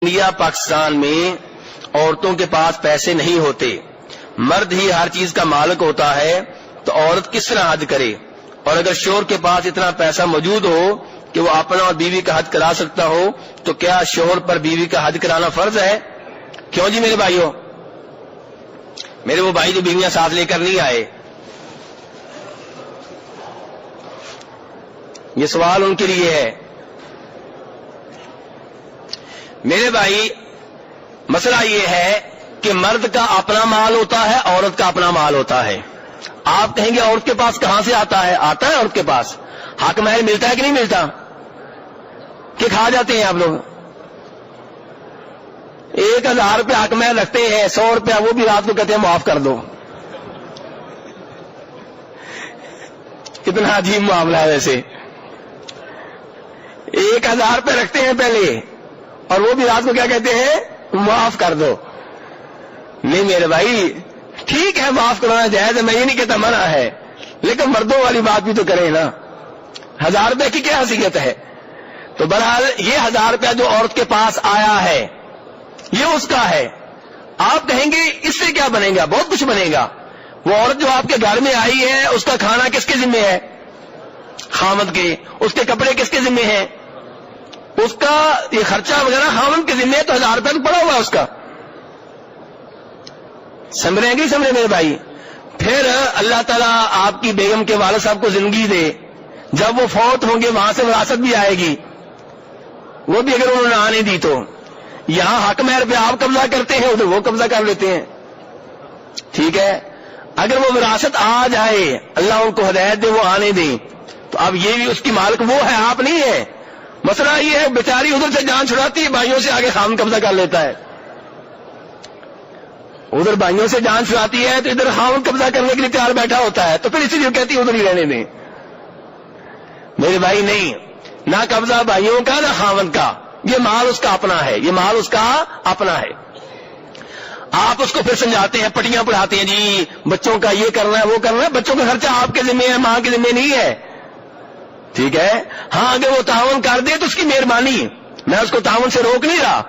India Pakistan میں عورتوں کے پاس پیسے نہیں ہوتے، مرد ہی ہر چیز کا مالک ہوتا ہے، تو عورت کس طرح حج کرے؟ اور اگر شوہر کے پاس اتنا پیسہ موجود ہو کہ وہ اپنا اور بیوی کا حج کرا سکتا ہو، تو کیا شوہر پر بیوی کا حج کرانا فرض ہے؟ کیوں جی میرے بھائیوں، میرے وہ بھائی جو بیویاں ساتھ لے کر نہیں آئے، یہ سوال ان کے لیے ہے۔ میرے بھائی، مسئلہ یہ ہے کہ مرد کا اپنا مال ہوتا ہے، عورت کا اپنا مال ہوتا ہے۔ آپ کہیں گے عورت کے پاس کہاں سے آتا ہے؟ آتا ہے عورت کے پاس، حق مہر ملتا ہے کہ نہیں ملتا؟ کہ کھا جاتے ہیں آپ لوگ؟ 1000 روپے حق مہر رکھتے ہیں، 100 روپیہ وہ بھی رات کو کہتے ہیں معاف کر دو۔ کتنا عجیب معاملہ ہے ویسے، 1000 روپے رکھتے ہیں پہلے اور وہ بھی رات کو کیا کہتے ہیں؟ معاف کر دو۔ نہیں میرے بھائی، ٹھیک ہے معاف کرانا جائز ہے، میں یہ نہیں کہتا منع ہے، لیکن مردوں والی بات بھی تو کریں نا۔ 1000 روپے کی کیا حیثیت ہے؟ تو بہرحال یہ 1000 روپیہ جو عورت کے پاس آیا ہے یہ اس کا ہے۔ آپ کہیں گے اس سے کیا بنے گا؟ بہت کچھ بنے گا۔ وہ عورت جو آپ کے گھر میں آئی ہے، اس کا کھانا کس کے ذمہ ہے؟ خاوند کے۔ اس کے کپڑے کس کے ذمہ ہیں؟ اس کا یہ خرچہ وغیرہ خاوند کے ذمہ ہے، تو 1000 روپیہ تو پڑا ہوا ہے اس کا۔ سمجھیں گے سمجھے میرے بھائی؟ پھر اللہ تعالیٰ آپ کی بیگم کے والد صاحب کو زندگی دے، جب وہ فوت ہوں گے وہاں سے وراثت بھی آئے گی، وہ بھی اگر انہوں نے آنے دی تو یہاں حق مہر پہ آپ قبضہ کرتے ہیں، ادھر وہ قبضہ کر لیتے ہیں، ٹھیک ہے؟ اگر وہ وراثت آ جائے، اللہ ان کو ہدایت دے، وہ آنے دیں، تو اب یہ بھی اس کی مالک وہ ہے، آپ نہیں ہے۔ مسئلہ یہ ہے بیچاری ادھر سے جان چھڑاتی ہے، بھائیوں سے آگے خاوند قبضہ کر لیتا ہے۔ ادھر بھائیوں سے جان چھڑاتی ہے تو ادھر خاوند قبضہ کرنے کے لیے تیار بیٹھا ہوتا ہے، تو پھر اسی لیے کہتی ہے ادھر ہی رہنے دیں۔ میرے بھائی نہیں، نہ قبضہ بھائیوں کا نہ خاوند کا، یہ مال اس کا اپنا ہے، یہ مال اس کا اپنا ہے۔ آپ اس کو پھر سمجھاتے ہیں، پٹیاں پڑھاتے ہیں، جی بچوں کا یہ کرنا ہے وہ کرنا ہے، بچوں کا خرچہ آپ کے ذمہ ہے، ماں کے ذمہ نہیں ہے، ٹھیک ہے؟ ہاں اگر وہ تعاون کر دے تو اس کی مہربانی، میں اس کو تعاون سے روک نہیں رہا،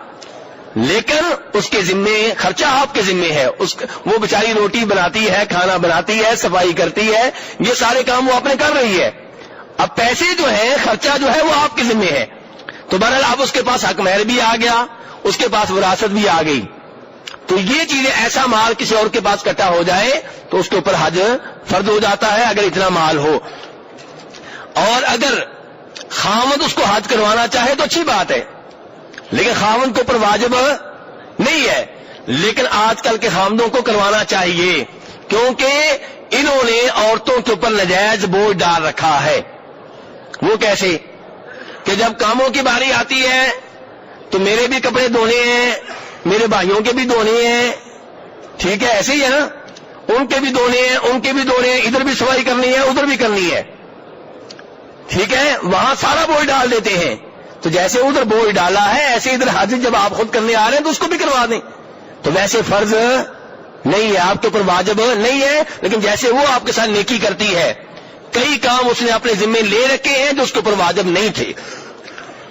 لیکن اس کے ذمے خرچہ آپ کے ذمے ہے۔ وہ بیچاری روٹی بناتی ہے، کھانا بناتی ہے، صفائی کرتی ہے، یہ سارے کام وہ اپنے کر رہی ہے۔ اب پیسے جو ہیں، خرچہ جو ہے وہ آپ کے ذمے ہے، تو بہرحال اب اس کے پاس حق مہر بھی آ گیا، اس کے پاس وراثت بھی آ گئی، تو یہ چیزیں ایسا مال کسی اور کے پاس اکٹھا ہو جائے تو اس کے اوپر حج فرض ہو جاتا ہے اگر اتنا مال ہو۔ اور اگر خاوند اس کو حج کروانا چاہے تو اچھی بات ہے، لیکن خاوند کے اوپر واجب نہیں ہے، لیکن آج کل کے خاوندوں کو کروانا چاہیے، کیونکہ انہوں نے عورتوں کے اوپر ناجائز بوجھ ڈال رکھا ہے۔ وہ کیسے کہ جب کاموں کی باری آتی ہے تو میرے بھی کپڑے دھونے ہیں، میرے بھائیوں کے بھی دھونے ہیں، ٹھیک ہے؟ ایسے ہی ہے نا، ان کے بھی دھونے ہیں، ان کے بھی دھونے ہیں، ادھر بھی صفائی کرنی ہے، ادھر بھی کرنی ہے، ٹھیک ہے؟ وہاں سارا بوجھ ڈال دیتے ہیں، تو جیسے ادھر بوجھ ڈالا ہے ایسے ادھر حج جب آپ خود کرنے آ رہے ہیں تو اس کو بھی کروا دیں۔ تو ویسے فرض نہیں ہے، آپ کے اوپر واجب نہیں ہے، لیکن جیسے وہ آپ کے ساتھ نیکی کرتی ہے، کئی کام اس نے اپنے ذمہ لے رکھے ہیں جو اس کے اوپر واجب نہیں تھے،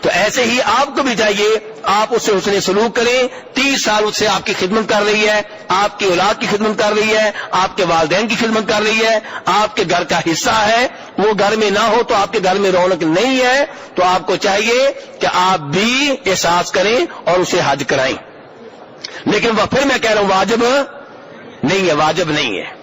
تو ایسے ہی آپ کو بھی چاہیے آپ اس سے حسن سلوک کریں۔ 30 سال اس سے آپ کی خدمت کر رہی ہے، آپ کی اولاد کی خدمت کر رہی ہے، آپ کے والدین کی خدمت کر رہی ہے، آپ کے گھر کا حصہ ہے، وہ گھر میں نہ ہو تو آپ کے گھر میں رونق نہیں ہے، تو آپ کو چاہیے کہ آپ بھی احساس کریں اور اسے حج کرائیں۔ لیکن وہ پھر میں کہہ رہا ہوں واجب نہیں ہے، واجب نہیں ہے۔